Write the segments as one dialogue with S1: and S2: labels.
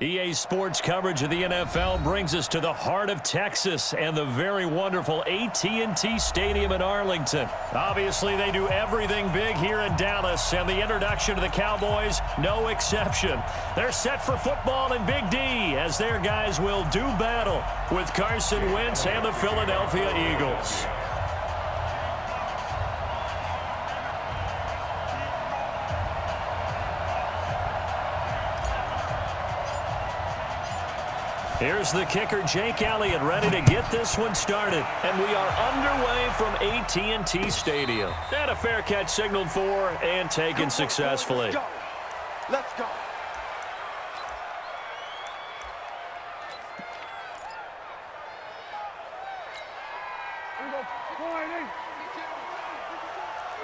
S1: EA Sports coverage of the NFL brings us to the heart of Texas and the very wonderful AT&T Stadium in Arlington. Obviously, they do everything big here in Dallas, and the introduction to the Cowboys, no exception. They're set for football in Big D as their guys will do battle with Carson Wentz and the Philadelphia Eagles. Here's the kicker, Jake Elliott, ready to get this one started. And we are underway from AT&T Stadium. And a fair catch signaled for and taken successfully.
S2: Let's go.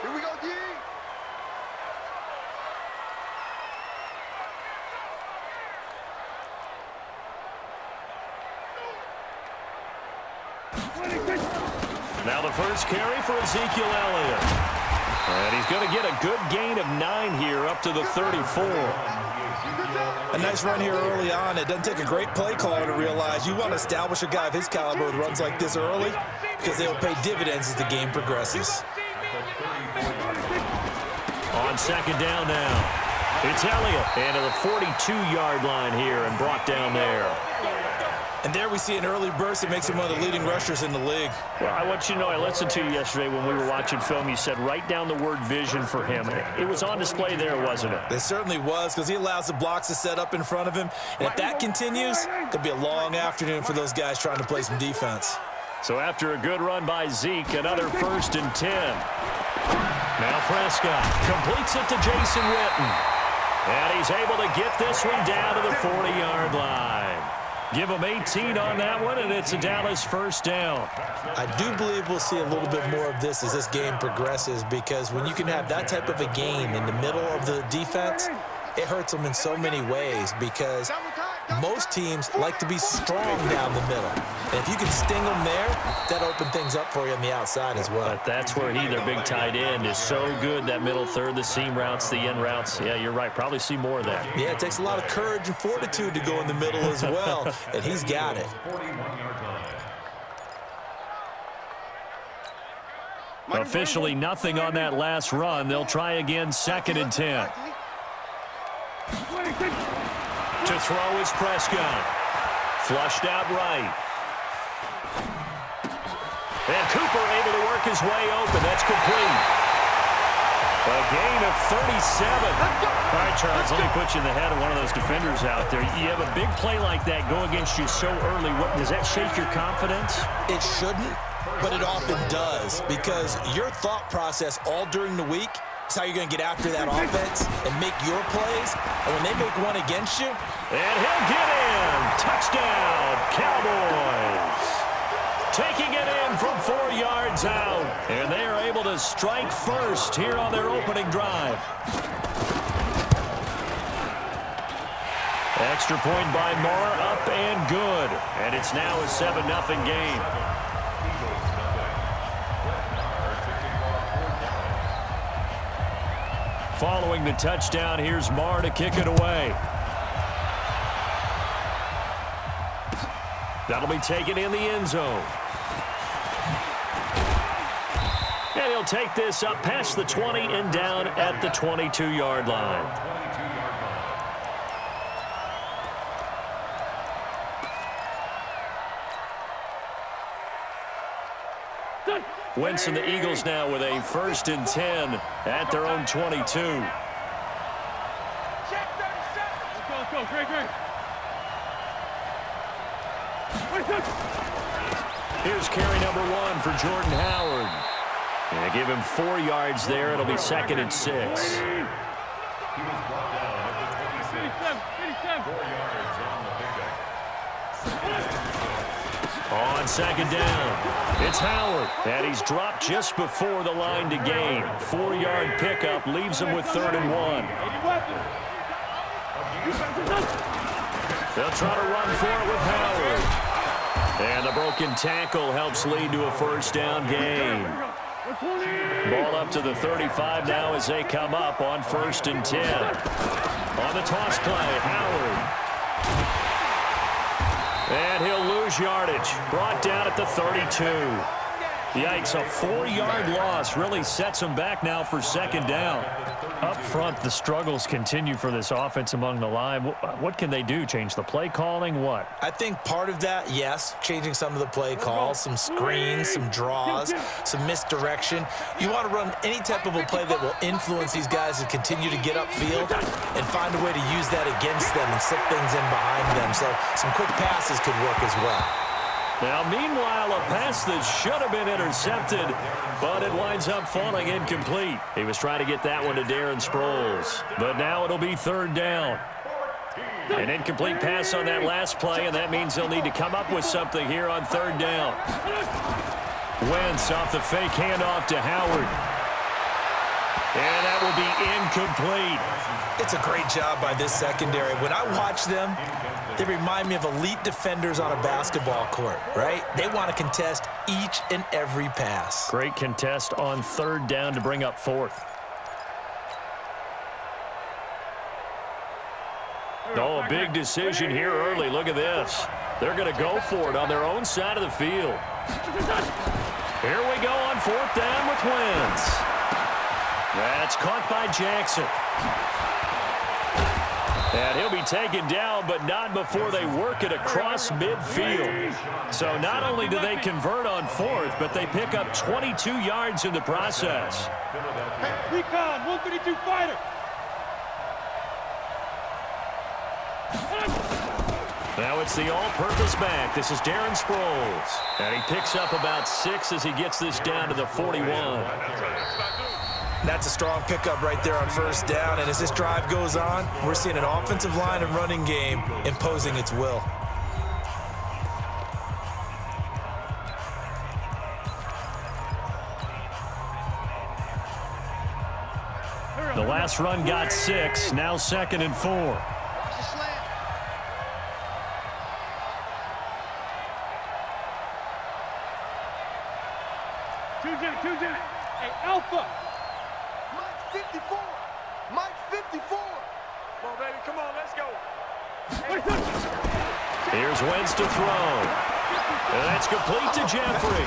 S2: Here we go, D.
S1: Now the first carry for Ezekiel Elliott. And he's going to get a good gain of 9 here up to the 34.
S3: A nice run here early on. It doesn't take a great play caller to realize you want to establish a guy of his caliber with runs like this early because they will pay dividends as the game progresses.
S1: On second down now. It's Elliott into the 42-yard line here and brought down there.
S3: And there we see an early burst that makes him one of the leading rushers in the league.
S1: Well, I want you to know, I listened to you yesterday when we were watching film. You said write down the word vision for him. It was on display there, wasn't it?
S3: It certainly was, because he allows the blocks to set up in front of him. And if that continues, it could be a long afternoon for those guys trying to play some defense.
S1: So after a good run by Zeke, another 1st and 10. Now Prescott completes it to Jason Witten. And he's able to get this one down to the 40-yard line. Give him 18 on that one, and it's a Dallas first down.
S3: I do believe we'll see a little bit more of this as this game progresses, because when you can have that type of a gain in the middle of the defense, it hurts them in so many ways, because most teams like to be strong down the middle. And if you can sting them there, that opens things up for you on the outside as well.
S1: But that's where their big tight end, is so good, that middle third, the seam routes, the end routes. Yeah, you're right. Probably see more of that.
S3: Yeah, it takes a lot of courage and fortitude to go in the middle as well, and he's got it.
S1: Officially nothing on that last run. They'll try again, 2nd and 10. To throw is Prescott. Flushed out right. And Cooper able to work his way open. That's complete. A gain of 37. All right, Charles, let me put you in the head of one of those defenders out there. You have a big play like that go against you so early. Does that shake your confidence?
S3: It shouldn't, but it often does, because your thought process all during the week is how you're going to get after that offense and make your plays. And when they make one against you,
S1: and he'll get in. Touchdown, Cowboys. Taking it in from 4 yards out. And they are able to strike first here on their opening drive. Extra point by Moore, up and good. And it's now a 7-0 game. Following the touchdown, here's Marr to kick it away. That'll be taken in the end zone. And he'll take this up past the 20 and down at the 22-yard line. Wentz and the Eagles now with a 1st and 10 at their own 22.
S2: Let's go, Greg.
S1: Here's carry number 1 for Jordan Howard. And give him 4 yards there. It'll be 2nd and 6.
S2: He was brought down at the 27. 4 yards on the pickup.
S1: On 2nd down, it's Howard. And he's dropped just before the line to gain. 4-yard pickup leaves him with 3rd and 1. They'll try to run for it with Howard. And the broken tackle helps lead to a 1st down gain. Ball up to the 35 now as they come up on 1st and 10. On the toss play, Howard And he'll lose yardage. Brought down at the 32. Yikes, a 4-yard loss really sets him back now for second down. Up front, the struggles continue for this offense among the line. What can they do? Change the play calling? What?
S3: I think part of that, yes, changing some of the play calls, some screens, some draws, some misdirection. You want to run any type of a play that will influence these guys to continue to get upfield and find a way to use that against them and slip things in behind them. So some quick passes could work as well.
S1: Now, meanwhile, a pass that should have been intercepted, but it winds up falling incomplete. He was trying to get that one to Darren Sproles, but now it'll be third down. An incomplete pass on that last play, and that means they'll need to come up with something here on third down. Wentz off the fake handoff to Howard. And that will be incomplete.
S3: It's a great job by this secondary. When I watch them, they remind me of elite defenders on a basketball court, right? They want to contest each and every pass.
S1: Great contest on third down to bring up fourth. Oh, a big decision here early. Look at this. They're going to go for it on their own side of the field. Here we go on fourth down with Wentz. That's caught by Jackson. And he'll be taken down, but not before they work it across midfield. So not only do they convert on fourth, but they pick up 22 yards in the process.
S2: Recon, 132 fighter.
S1: Now it's the all-purpose back. This is Darren Sproles. And he picks up about 6 as he gets this down to the 41.
S3: That's a strong pickup right there on first down. And as this drive goes on, we're seeing an offensive line and running game imposing its will.
S1: The last run got 6. Now 2nd and 4.
S2: Tuesday. Hey, Alpha. Mike 54. Mike 54. Come on, baby. Come on, let's go.
S1: Here's Wentz to throw. And that's complete to Jeffrey.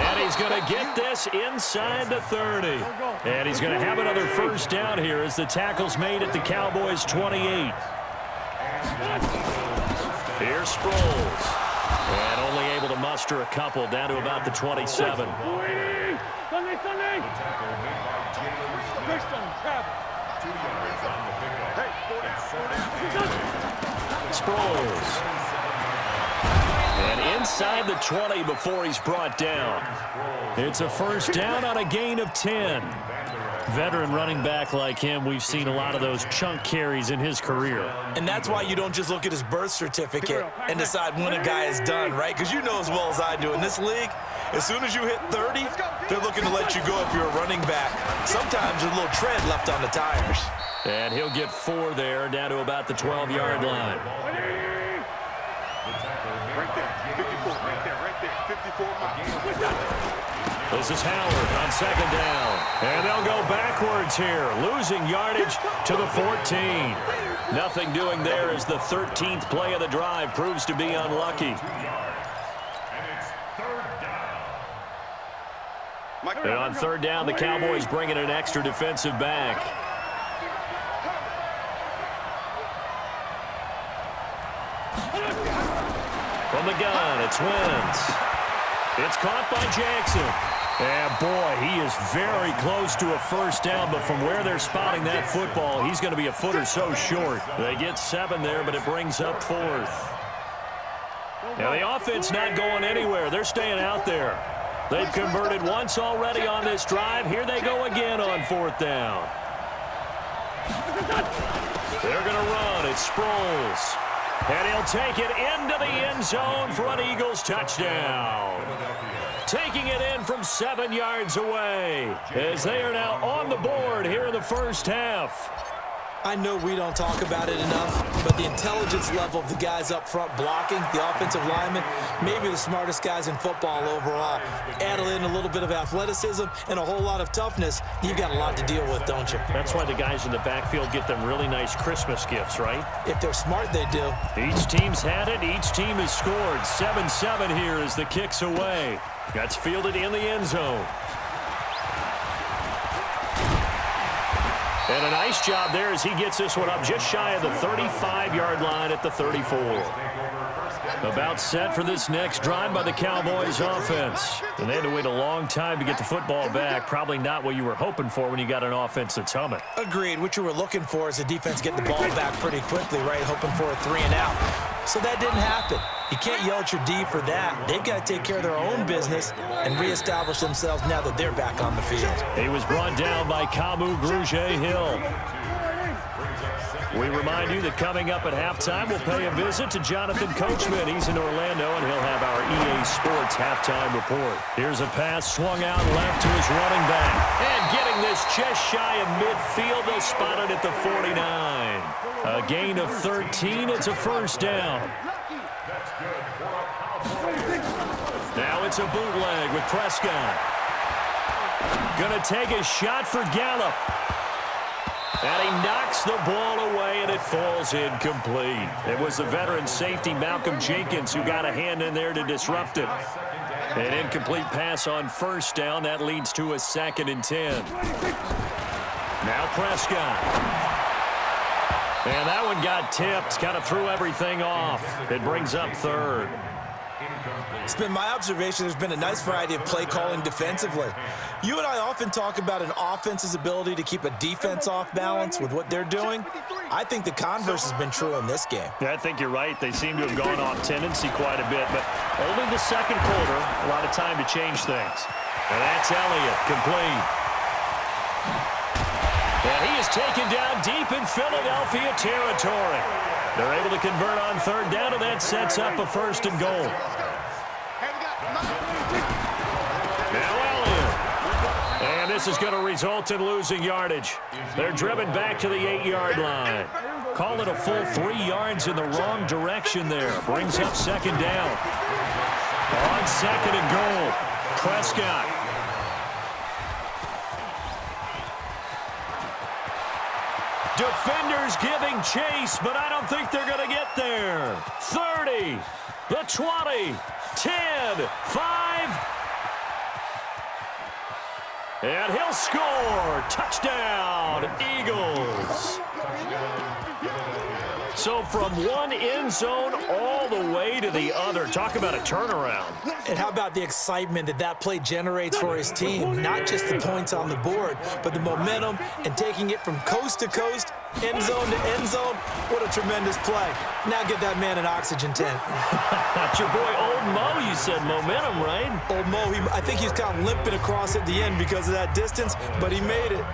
S1: And he's going to get this inside the 30. And he's going to have another first down here as the tackle's made at the Cowboys' 28. Here's Sproles. And only able to muster a couple down to about the 27.
S2: Sunday.
S1: Sproles. And inside the 20 before he's brought down. It's a first down on a gain of 10. Veteran running back like him, we've seen a lot of those chunk carries in his career.
S3: And that's why you don't just look at his birth certificate and decide when a guy is done, right? Because you know as well as I do, in this league, as soon as you hit 30, they're looking to let you go if you're a running back. Sometimes there's a little tread left on the tires.
S1: And he'll get 4 there, down to about the 12-yard line.
S2: Right there, 54, right there, 54 miles.
S1: This is Howard on 2nd down. And they'll go backwards here, losing yardage to the 14. Nothing doing there as the 13th play of the drive proves to be unlucky. And on third down, the Cowboys bring in an extra defensive back. From the gun, it's Wentz. It's caught by Jackson. And, boy, he is very close to a first down, but from where they're spotting that football, he's going to be a foot or so short. They get 7 there, but it brings up 4th. Now, the offense not going anywhere. They're staying out there. They've converted once already on this drive. Here they go again on 4th down. They're going to run. It's Sproles. And he'll take it into the end zone for an Eagles touchdown. Taking it in from 7 yards away as they are now on the board here in the first half.
S3: I know we don't talk about it enough, but the intelligence level of the guys up front blocking, the offensive linemen, maybe the smartest guys in football overall. Add in a little bit of athleticism and a whole lot of toughness, you've got a lot to deal with, don't you?
S1: That's why the guys in the backfield get them really nice Christmas gifts, right?
S3: If they're smart, they do.
S1: Each team's had it. Each team has scored. 7-7 here as the kick's away. That's fielded in the end zone. And a nice job there as he gets this one up just shy of the 35-yard line at the 34. About set for this next drive by the Cowboys offense. And they had to wait a long time to get the football back. Probably not what you were hoping for when you got an offense that's humming.
S3: Agreed. What you were looking for is the defense getting the ball back pretty quickly, right? Hoping for a 3-and-out. So that didn't happen. You can't yell at your D for that. They've got to take care of their own business and reestablish themselves now that they're back on the field.
S1: He was brought down by Kamu Grugier-Hill. We remind you that coming up at halftime, we'll pay a visit to Jonathan Coachman. He's in Orlando, and he'll have our EA Sports halftime report. Here's a pass swung out left to his running back. And getting this just shy of midfield, they'll spot it at the 49. A gain of 13. It's a first down. Now it's a bootleg with Prescott. Gonna take a shot for Gallup. And he knocks the ball away, and it falls incomplete. It was the veteran safety, Malcolm Jenkins, who got a hand in there to disrupt it. An incomplete pass on first down. That leads to a 2nd and 10. Now Prescott. And that one got tipped. Kind of threw everything off. It brings up 3rd.
S3: It's been my observation there's been a nice variety of play calling defensively. You and I often talk about an offense's ability to keep a defense off balance with what they're doing. I think the converse has been true in this game.
S1: Yeah, I think you're right. They seem to have gone off tendency quite a bit, but only the second quarter, a lot of time to change things. And that's Elliott, complete. And he is taken down deep in Philadelphia territory. They're able to convert on 3rd down, and that sets up a 1st and goal. Now Elliott. And this is going to result in losing yardage. They're driven back to the 8-yard line. Call it a full 3 yards in the wrong direction there. Brings up 2nd down. On 2nd and goal, Prescott. Defenders giving chase, but I don't think they're going to get there. 30, the 20, 10, 5. And he'll score. Touchdown, Eagles. So from one end zone all the way to the other. Talk about a turnaround.
S3: And how about the excitement that that play generates for his team? Not just the points on the board, but the momentum and taking it from coast to coast, end zone to end zone. What a tremendous play. Now get that man an oxygen tent.
S1: That's your boy Old Mo, you said. Momentum, right?
S3: Old Mo, I think he's kind of limping across at the end because of that distance, but he made it.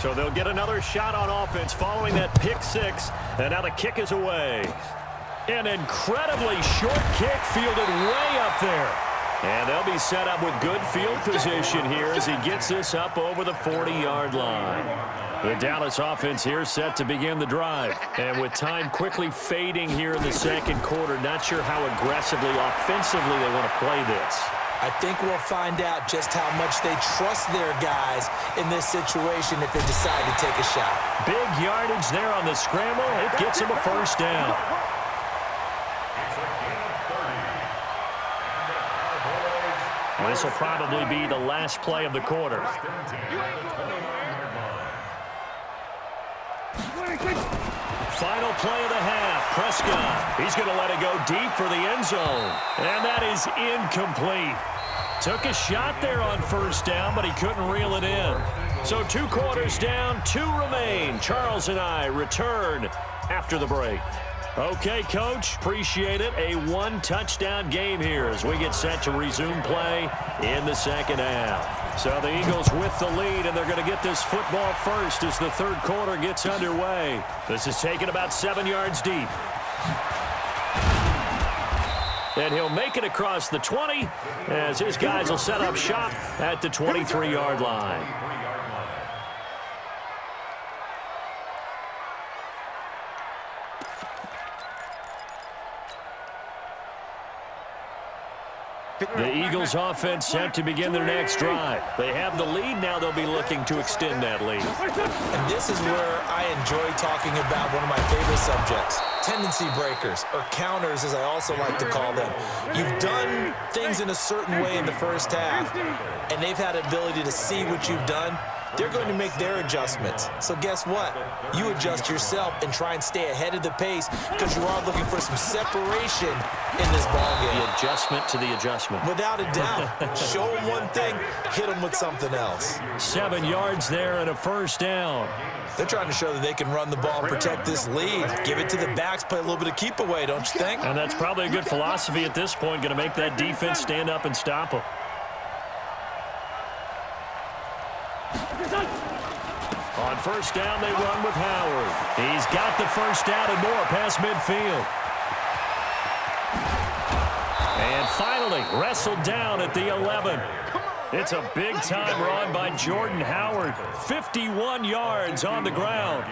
S1: So they'll get another shot on offense following that pick 6. And now the kick is away. An incredibly short kick fielded way up there. And they'll be set up with good field position here as he gets this up over the 40-yard line. The Dallas offense here set to begin the drive. And with time quickly fading here in the second quarter, not sure how aggressively, offensively they want to play this.
S3: I think we'll find out just how much they trust their guys in this situation if they decide to take a shot.
S1: Big yardage there on the scramble. It gets him a first down. This will probably be the last play of the quarter. Final play of the half. Prescott. He's going to let it go deep for the end zone. And that is incomplete. Took a shot there on first down, but he couldn't reel it in. So 2 quarters down, 2 remain. Charles and I return after the break. Okay, Coach, appreciate it. A 1-touchdown game here as we get set to resume play in the second half. So the Eagles with the lead, and they're going to get this football first as the third quarter gets underway. This is taken about 7 yards deep. And he'll make it across the 20 as his guys will set up shop at the 23-yard line. The Eagles offense set to begin their next drive. They have the lead. Now they'll be looking to extend that lead.
S3: And this is where I enjoy talking about one of my favorite subjects, tendency breakers, or counters as I also like to call them. You've done things in a certain way in the first half, and they've had the ability to see what you've done. They're going to make their adjustments. So guess what? You adjust yourself and try and stay ahead of the pace because you are looking for some separation in this ballgame.
S1: The adjustment to the adjustment.
S3: Without a doubt. Show them one thing, hit them with something else.
S1: 7 yards there and a first down.
S3: They're trying to show that they can run the ball and protect this lead. Give it to the backs, play a little bit of keep away, don't you think?
S1: And that's probably a good philosophy at this point, going to make that defense stand up and stop them. On first down, they run with Howard. He's got the first down and more past midfield. And finally, wrestled down at the 11. It's a big-time run by Jordan Howard. 51 yards on the ground.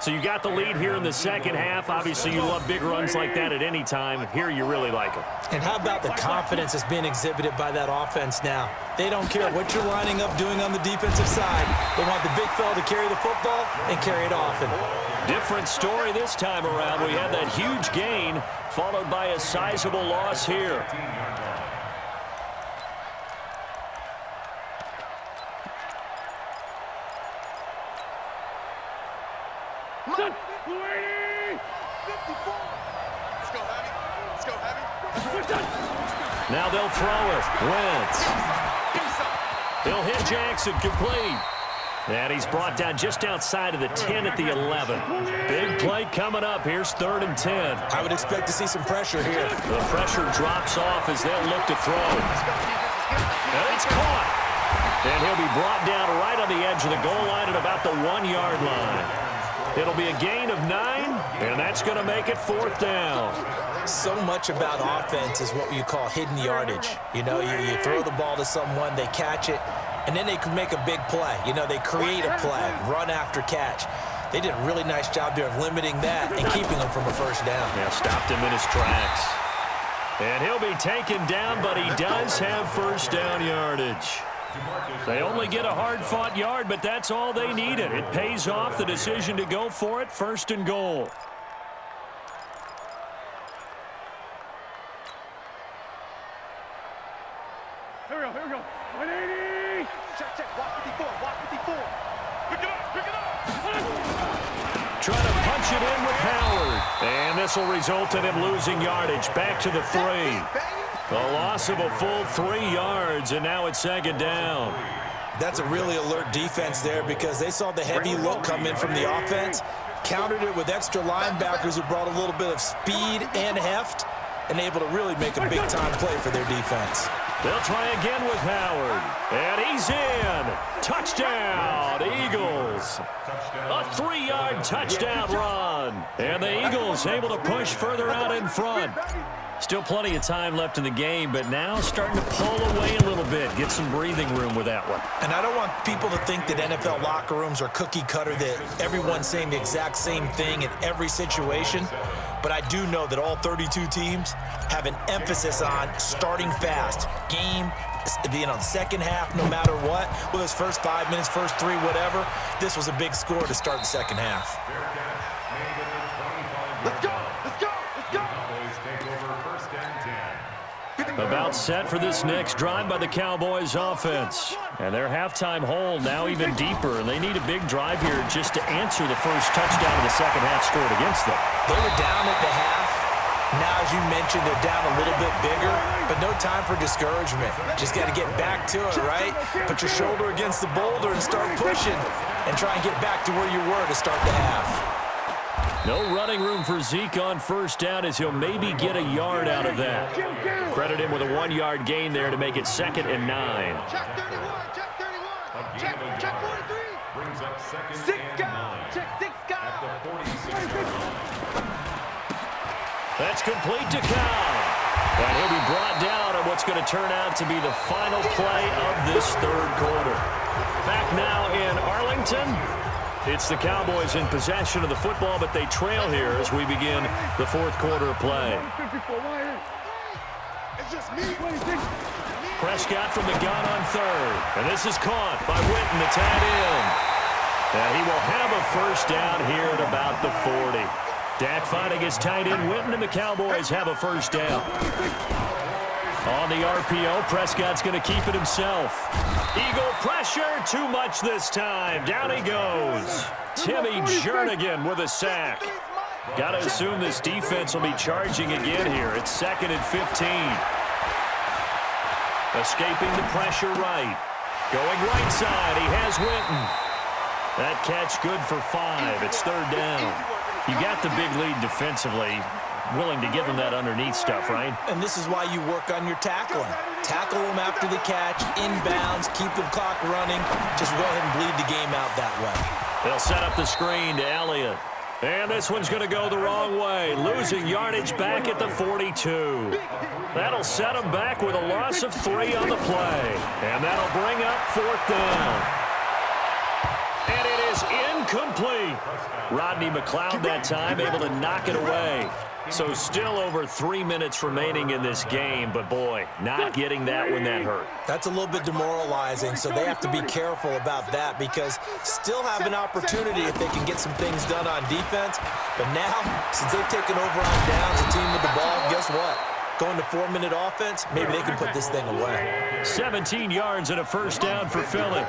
S1: So you got the lead here in the second half. Obviously, you love big runs like that at any time. Here, you really like them.
S3: And how about the confidence that's being exhibited by that offense now? They don't care what you're lining up doing on the defensive side. They want the big fella to carry the football and carry it often.
S1: Different story this time around. We had that huge gain followed by a sizable loss here. Now they'll throw it. Wentz. He'll hit Jackson complete. And he's brought down just outside of the 10 at the 11. Big play coming up. Here's 3rd and 10.
S3: I would expect to see some pressure here.
S1: The pressure drops off as they'll look to throw. And it's caught. And he'll be brought down right on the edge of the goal line at about the 1-yard line. It'll be a gain of 9, and that's going to make it 4th down.
S3: So much about offense is what you call hidden yardage. You know, you throw the ball to someone, they catch it, and then they can make a big play. You know, they create a play, run after catch. They did a really nice job there of limiting that and keeping them from a first down.
S1: Yeah, stopped him in his tracks. And he'll be taken down, but he does have first down yardage. They only get a hard-fought yard, but that's all they needed. It pays off the decision to go for it, 1st and goal.
S2: Here we go. 180. Check. Walk 54. Pick it up.
S1: Trying to punch it in with Howard. And this will result in him losing yardage. Back to the 3. A loss of a full 3 yards, and now it's 2nd down.
S3: That's a really alert defense there because they saw the heavy look come in from the offense, countered it with extra linebackers who brought a little bit of speed and heft, and able to really make a big-time play for their defense.
S1: They'll try again with Howard. And he's in. Touchdown, Eagles. A 3-yard touchdown run. And the Eagles able to push further out in front. Still plenty of time left in the game, but now starting to pull away a little bit. Get some breathing room with that one.
S3: And I don't want people to think that NFL locker rooms are cookie cutter, that everyone's saying the exact same thing in every situation. But I do know that all 32 teams have an emphasis on starting fast. Game, the second half, no matter what, whether it's first 5 minutes, first 3, whatever, this was a big score to start the second half.
S2: Let's go.
S1: About set for this next drive by the Cowboys offense. And their halftime hole now even deeper, and they need a big drive here just to answer the first touchdown of the second half scored against them.
S3: They were down at the half. Now, as you mentioned, they're down a little bit bigger, but no time for discouragement. Just got to get back to it, right? Put your shoulder against the boulder and start pushing and try and get back to where you were to start the half.
S1: No running room for Zeke on first down as he'll maybe get a yard out of that. Credit him with a 1-yard gain there to make it 2nd and 9.
S2: Check 31, check 31. Check 43.
S4: Brings up 2nd
S2: Six
S4: and
S2: guys.
S4: 9.
S2: Check 6
S4: At
S2: guys.
S4: the 46.
S1: That's complete to Cow. And he'll be brought down on what's going to turn out to be the final play of this 3rd quarter. Back now in Arlington. It's the Cowboys in possession of the football, but they trail here as we begin the 4th quarter of play.
S2: It's just me.
S1: Prescott from the gun on 3rd. And this is caught by Witten, the tight end. And he will have a first down here at about the 40. Dak finding his tight end Witten, and the Cowboys have a first down. On the RPO, Prescott's going to keep it himself. Eagle pressure, too much this time. Down he goes. Timmy Jernigan with a sack. Got to assume this defense will be charging again here. It's 2nd and 15. Escaping the pressure right. Going right side, he has Witten. That catch good for 5. It's 3rd down. You got the big lead defensively. Willing to give them that underneath stuff, right?
S3: And this is why you work on your tackling. Tackle them after the catch, inbounds, keep the clock running. Just go ahead and bleed the game out that way.
S1: They'll set up the screen to Elliott. And this one's going to go the wrong way. Losing yardage back at the 42. That'll set them back with a loss of 3 on the play. And that'll bring up 4th down. And it is incomplete. Rodney McLeod that time able to knock it away. So still over 3 minutes remaining in this game, but boy, not getting that when that hurt.
S3: That's a little bit demoralizing, so they have to be careful about that because still have an opportunity if they can get some things done on defense. But now, since they've taken over on downs, the team with the ball, guess what? Going to 4-minute offense, maybe they can put this thing away.
S1: 17 yards and a first down for Philly.